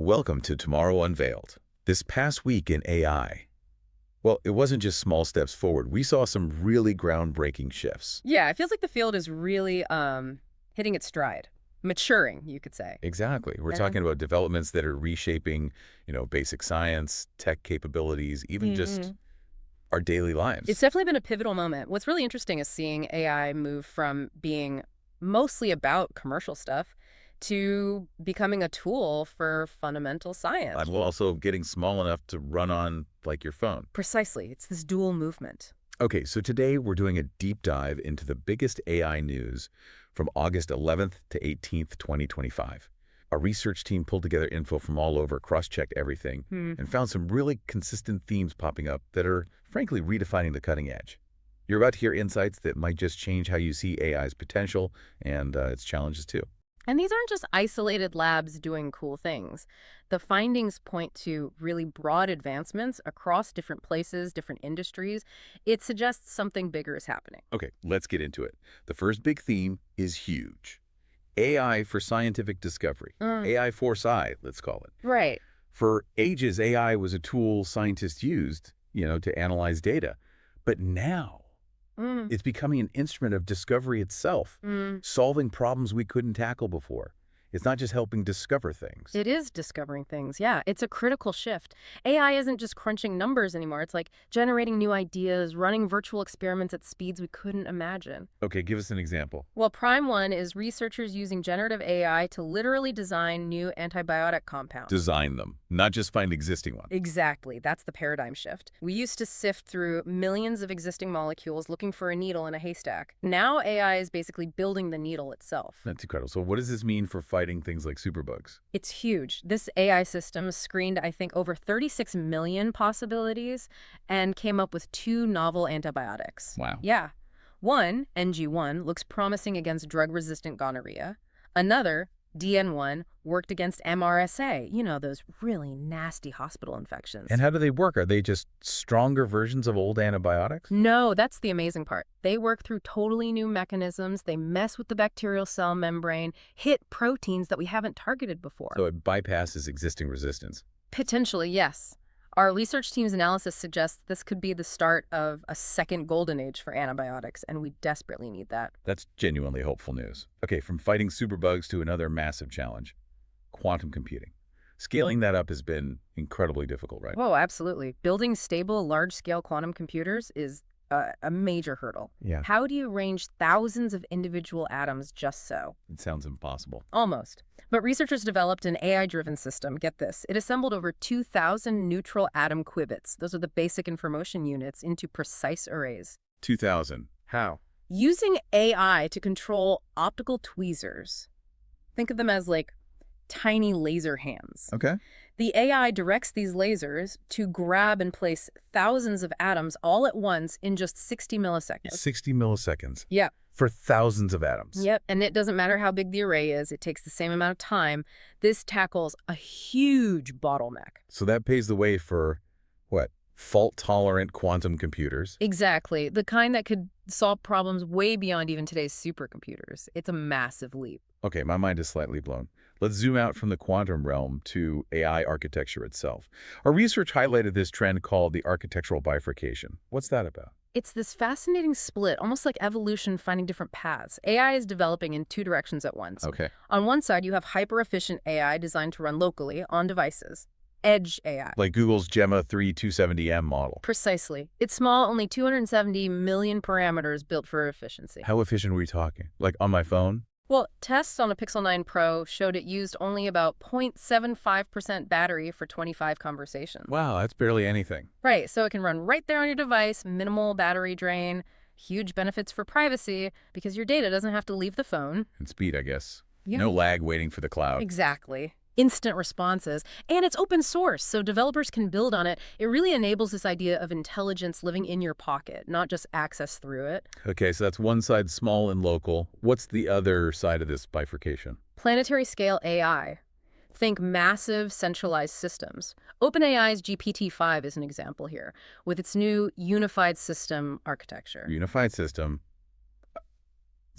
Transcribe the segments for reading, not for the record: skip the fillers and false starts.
Welcome to Tomorrow Unveiled. This past week in AI, well, it wasn't just small steps forward. We saw some really groundbreaking shifts. Yeah, it feels like the field is really hitting its stride, maturing, you could say. Exactly. We're And talking about developments that are reshaping, basic science, tech capabilities, even just Mhm. our daily It's lives. definitely been a pivotal moment. What's really interesting is seeing AI move from being mostly about commercial stuff to becoming a tool for fundamental science. I'm also getting small enough to run on, like, your phone. Precisely. It's this dual movement. Okay, so today we're doing a deep dive into the biggest AI news from August 11th to 18th, 2025. Our research team pulled together info from all over, cross-checked everything, Hmm. and found some really consistent themes popping up that are, frankly, redefining the cutting edge. You're about to hear insights that might just change how you see AI's potential and its challenges too. And these aren't just isolated labs doing cool things. The findings point to really broad advancements across different places, different industries. It suggests something bigger is happening. Okay, let's get into it. The first big theme is huge. AI for scientific discovery. Mm, AI for sci, let's call it. right. For ages, AI was a tool scientists used, to analyze data. But now Mm, it's becoming an instrument of discovery itself, mm. solving problems we couldn't tackle before. It's not just helping discover things. It is discovering things. Yeah, it's a critical shift. AI isn't just crunching numbers anymore. It's like generating new ideas, running virtual experiments at speeds we couldn't imagine. Okay, give us an example. Well, Prime One is researchers using generative AI to literally design new antibiotic compounds. Design them, not just find existing ones. Exactly. That's the paradigm shift. We used to sift through millions of existing molecules looking for a needle in a haystack. Now AI is basically building the needle itself. That's incredible. So what does this mean for fighting things like superbugs? It's huge. This AI system screened, I think, over 36 million possibilities and came up with two novel antibiotics. Wow. Yeah. One, NG1, looks promising against drug-resistant gonorrhea. Another, DN1, worked against MRSA, those really nasty hospital infections. And how do they work? Are they just stronger versions of old antibiotics? No, that's the amazing part. They work through totally new mechanisms. They mess with the bacterial cell membrane, hit proteins that we haven't targeted before. So it bypasses existing resistance. Potentially, yes. Our research team's analysis suggests this could be the start of a second golden age for antibiotics, and we desperately need that. That's genuinely hopeful news. Okay, from fighting superbugs to another massive challenge, quantum computing. Scaling that up has been incredibly difficult, right? Whoa, absolutely. Building stable, large-scale quantum computers is a major hurdle. Yeah. How do you arrange thousands of individual atoms just so? It sounds impossible. Almost. But researchers developed an AI-driven system. Get this. It assembled over 2,000 neutral atom qubits. Those are the basic information units into precise arrays. 2000. How? Using AI to control optical tweezers. Think of them as like tiny laser hands. Okay. The AI directs these lasers to grab and place thousands of atoms all at once in just 60 milliseconds. 60 milliseconds Yep. for thousands of atoms. Yep. And it doesn't matter how big the array is, it takes the same amount of time. This tackles a huge bottleneck. So that paves the way for, what, fault-tolerant quantum computers? Exactly. The kind that could solve problems way beyond even today's supercomputers. It's a massive leap. Okay, my mind is slightly blown. Let's zoom out from the quantum realm to AI architecture itself. Our research highlighted this trend called the architectural bifurcation. What's that about? It's this fascinating split, almost like evolution finding different paths. AI is developing in two directions at once. Okay. On one side, you have hyper-efficient AI designed to run locally on devices. Edge AI. Like Google's Gemma 3270M model. Precisely. It's small, only 270 million parameters built for efficiency. How efficient are we talking? Like on my phone? Well, tests on a Pixel 9 Pro showed it used only about 0.75% battery for 25 conversations. Wow, that's barely anything. Right, so it can run right there on your device, minimal battery drain, huge benefits for privacy because your data doesn't have to leave the phone. And speed, I guess. Yeah. No lag waiting for the cloud. Exactly. Instant responses. And it's open source, so developers can build on it. It really enables this idea of intelligence living in your pocket, not just access through it. Okay, so that's one side, small and local. What's the other side of this bifurcation? Planetary Scale AI. Think massive centralized systems. OpenAI's GPT-5 is an example here, with its new unified system architecture. Unified system.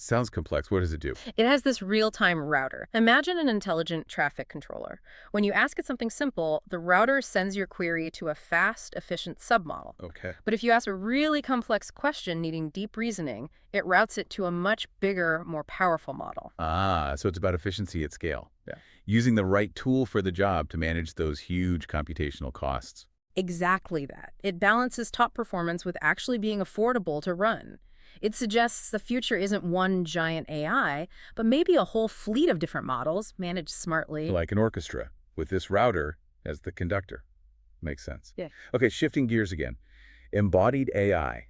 Sounds complex. What does it do? It has this real-time router. Imagine an intelligent traffic controller. When you ask it something simple, the router sends your query to a fast, efficient submodel. Okay. But if you ask a really complex question needing deep reasoning, it routes it to a much bigger, more powerful model. Ah, so it's about efficiency at scale. Yeah. Using the right tool for the job to manage those huge computational costs. Exactly that. It balances top performance with actually being affordable to run. It suggests the future isn't one giant AI, but maybe a whole fleet of different models managed smartly. Like an orchestra, with this router as the conductor. Makes sense. Yeah. Okay, shifting gears again. Embodied AI.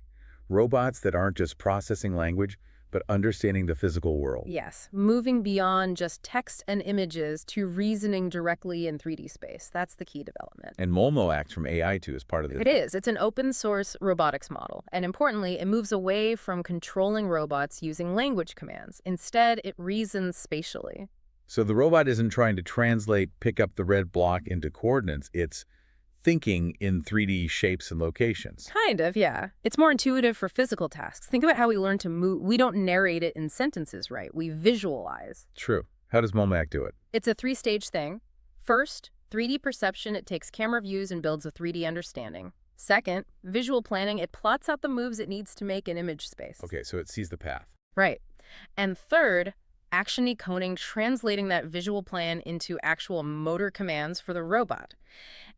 Robots that aren't just processing language, but understanding the physical world. Yes, moving beyond just text and images to reasoning directly in 3D space. That's the key development. And Molmo Act from AI2 is part of this. It is. It's an open source robotics model. And importantly, it moves away from controlling robots using language commands. Instead, it reasons spatially. So the robot isn't trying to translate, pick up the red block into coordinates. It's thinking in 3D shapes and locations. Kind of, yeah. It's more intuitive for physical tasks. Think about how we learn to move. We don't narrate it in sentences, right? We visualize. True. How does Molmo Act do it? It's a three-stage thing. First, 3D perception. It takes camera views and builds a 3D understanding. Second, visual planning. It plots out the moves it needs to make in image space. Okay, so it sees the path. Right. And third, action decoding, translating that visual plan into actual motor commands for the robot.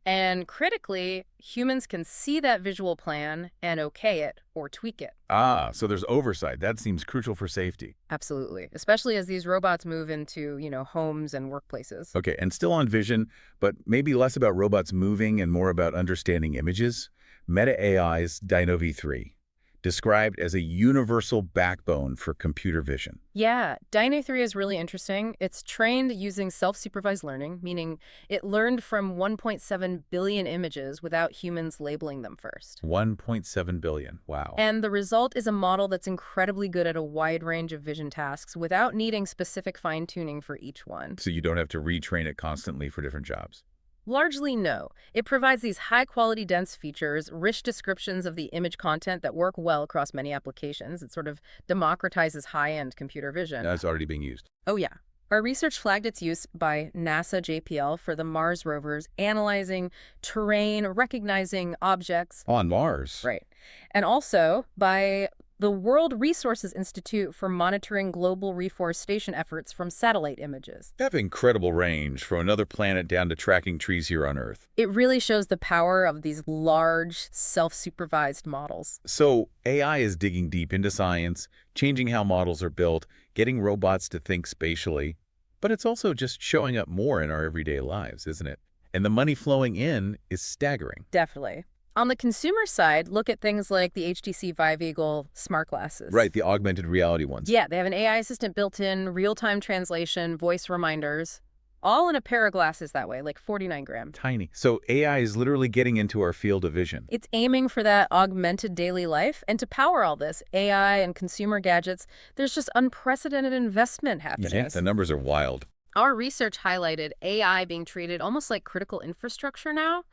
And critically, humans can see that visual plan and okay it or tweak it. Ah, so there's oversight. That seems crucial for safety. Absolutely. Especially as these robots move into, homes and workplaces. Okay, and still on vision, but maybe less about robots moving and more about understanding images. Meta AI's Dyno v3, described as a universal backbone for computer vision. Yeah, Dyno 3 is really interesting. It's trained using self-supervised learning, meaning it learned from 1.7 billion images without humans labeling them first. 1.7 billion. Wow. And the result is a model that's incredibly good at a wide range of vision tasks without needing specific fine-tuning for each one. So you don't have to retrain it constantly for different jobs. Largely, no. It provides these high-quality, dense features, rich descriptions of the image content that work well across many applications. It sort of democratizes high-end computer vision. That's already being used. Oh, yeah. Our research flagged its use by NASA JPL for the Mars rovers, analyzing terrain, recognizing objects. On Mars. Right. And also by the World Resources Institute for monitoring global reforestation efforts from satellite images. They have incredible range from another planet down to tracking trees here on Earth. It really shows the power of these large, self-supervised models. So AI is digging deep into science, changing how models are built, getting robots to think spatially. But it's also just showing up more in our everyday lives, isn't it? And the money flowing in is staggering. Definitely. On the consumer side, look at things like the HTC Vive Eagle smart glasses. Right, the augmented reality ones. Yeah, they have an AI assistant built in, real-time translation, voice reminders, all in a pair of glasses that way, like 49 grams. Tiny. So AI is literally getting into our field of vision. It's aiming for that augmented daily life. And to power all this, AI and consumer gadgets, there's just unprecedented investment happening. Yeah, the numbers are wild. Our research highlighted AI being treated almost like critical infrastructure now.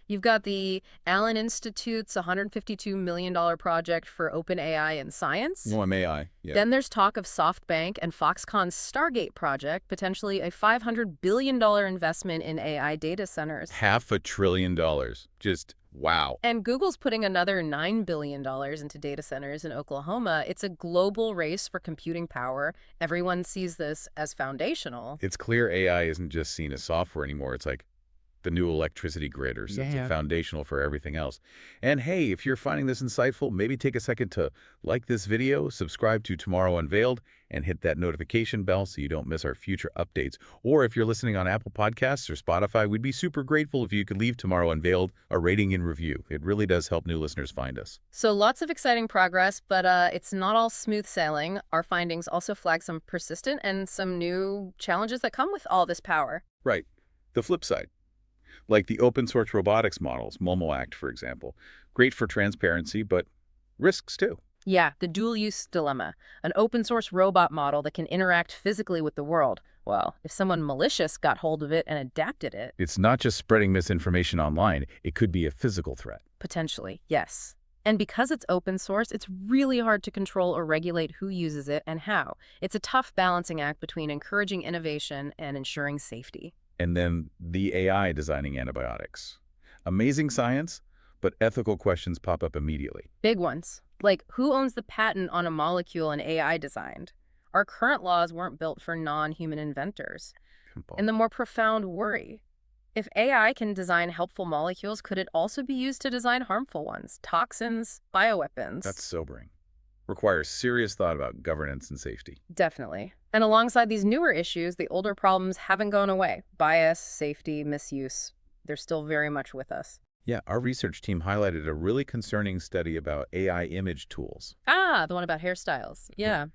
You've got the Allen Institute's $152 million project for open AI and science. AI, yeah. Then there's talk of SoftBank and Foxconn's Stargate project, potentially a $500 billion investment in AI data centers. $500 billion. Just wow. And Google's putting another $9 billion into data centers in Oklahoma. It's a global race for computing power. Everyone sees this as foundational. It's clear AI isn't just seen as software anymore. It's like the new electricity grid, or something foundational for everything else. And hey, if you're finding this insightful, maybe take a second to like this video, subscribe to Tomorrow Unveiled, and hit that notification bell so you don't miss our future updates. Or if you're listening on Apple Podcasts or Spotify, we'd be super grateful if you could leave Tomorrow Unveiled a rating and review. It really does help new listeners find us. So lots of exciting progress, but it's not all smooth sailing. Our findings also flag some persistent and some new challenges that come with all this power. Right. The flip side. Like the open source robotics models, Molmo Act, for example. Great for transparency, but risks too. Yeah, the dual-use dilemma. An open-source robot model that can interact physically with the world. Well, if someone malicious got hold of it and adapted it... It's not just spreading misinformation online. It could be a physical threat. Potentially, yes. And because it's open source, it's really hard to control or regulate who uses it and how. It's a tough balancing act between encouraging innovation and ensuring safety. And then the AI designing antibiotics. Amazing science, but ethical questions pop up immediately. Big ones, like who owns the patent on a molecule an AI designed? Our current laws weren't built for non-human inventors. And the more profound worry, if AI can design helpful molecules, could it also be used to design harmful ones? Toxins, That's bioweapons? sobering. Requires serious thought about governance and safety. Definitely. And alongside these newer issues, the older problems haven't gone away. Bias, safety, misuse, they're still very much with us. Yeah, our research team highlighted a really concerning study about AI image tools. Ah, the one about hairstyles. Yeah.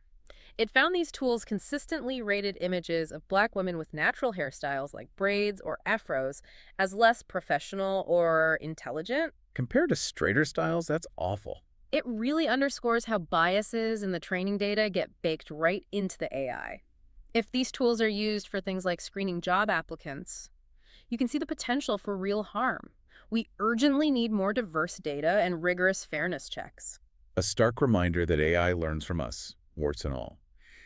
It found these tools consistently rated images of Black women with natural hairstyles like braids or afros as less professional or intelligent. Compared to straighter styles, that's awful. It really underscores how biases in the training data get baked right into the AI. If these tools are used for things like screening job applicants, you can see the potential for real harm. We urgently need more diverse data and rigorous fairness checks. A stark reminder that AI learns from us, warts and all.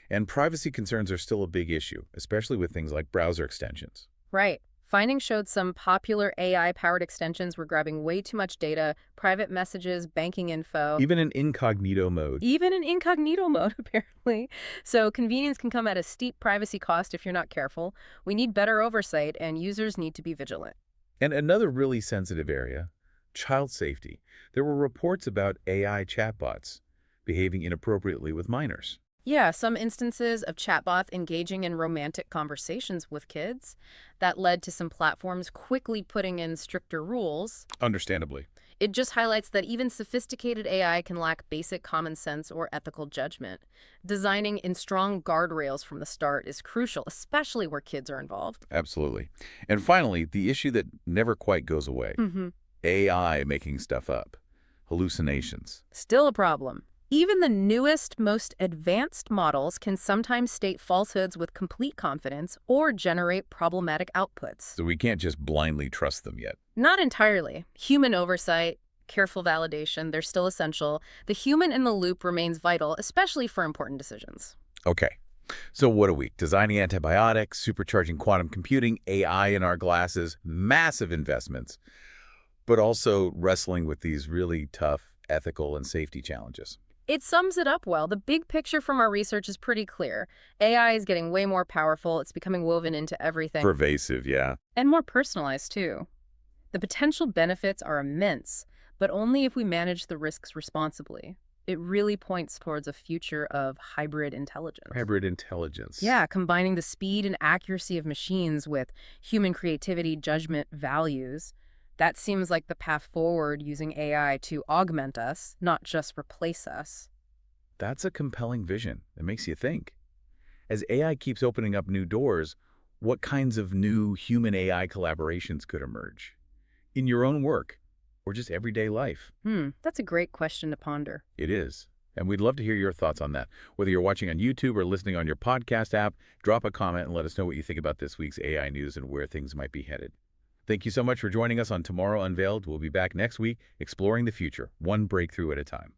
And privacy concerns are still a big issue, especially with things like browser extensions. Right. Findings showed some popular AI-powered extensions were grabbing way too much data, private messages, banking info, Even in incognito mode. even in incognito mode, apparently. So convenience can come at a steep privacy cost if you're not careful. We need better oversight, and users need to be vigilant. And another really sensitive area, child safety. There were reports about AI chatbots behaving inappropriately with minors. Yeah, some instances of chatbots engaging in romantic conversations with kids. That led to some platforms quickly putting in stricter rules. Understandably. It just highlights that even sophisticated AI can lack basic common sense or ethical judgment. Designing in strong guardrails from the start is crucial, especially where kids are involved. Absolutely. And finally, the issue that never quite goes away. Mm-hmm. AI making stuff up. Hallucinations. Still a problem. Even the newest, most advanced models can sometimes state falsehoods with complete confidence or generate problematic outputs. So we can't just blindly trust them yet. Not entirely. Human oversight, careful validation, they're still essential. The human in the loop remains vital, especially for important decisions. Okay. So what are we? Designing antibiotics, supercharging quantum computing, AI in our glasses, massive investments, but also wrestling with these really tough ethical and safety challenges. It sums it up well. The big picture from our research is pretty clear. AI is getting way more powerful. It's becoming woven into everything. Pervasive, yeah. And more personalized, too. The potential benefits are immense, but only if we manage the risks responsibly. It really points towards a future of hybrid intelligence. Hybrid intelligence. Yeah, combining the speed and accuracy of machines with human creativity, judgment, values. That seems like the path forward, using AI to augment us, not just replace us. That's a compelling vision. It makes you think. As AI keeps opening up new doors, what kinds of new human-AI collaborations could emerge? In your own work, or just everyday life? That's a great question to ponder. It is. And we'd love to hear your thoughts on that. Whether you're watching on YouTube or listening on your podcast app, drop a comment and let us know what you think about this week's AI news and where things might be headed. Thank you so much for joining us on Tomorrow Unveiled. We'll be back next week exploring the future, one breakthrough at a time.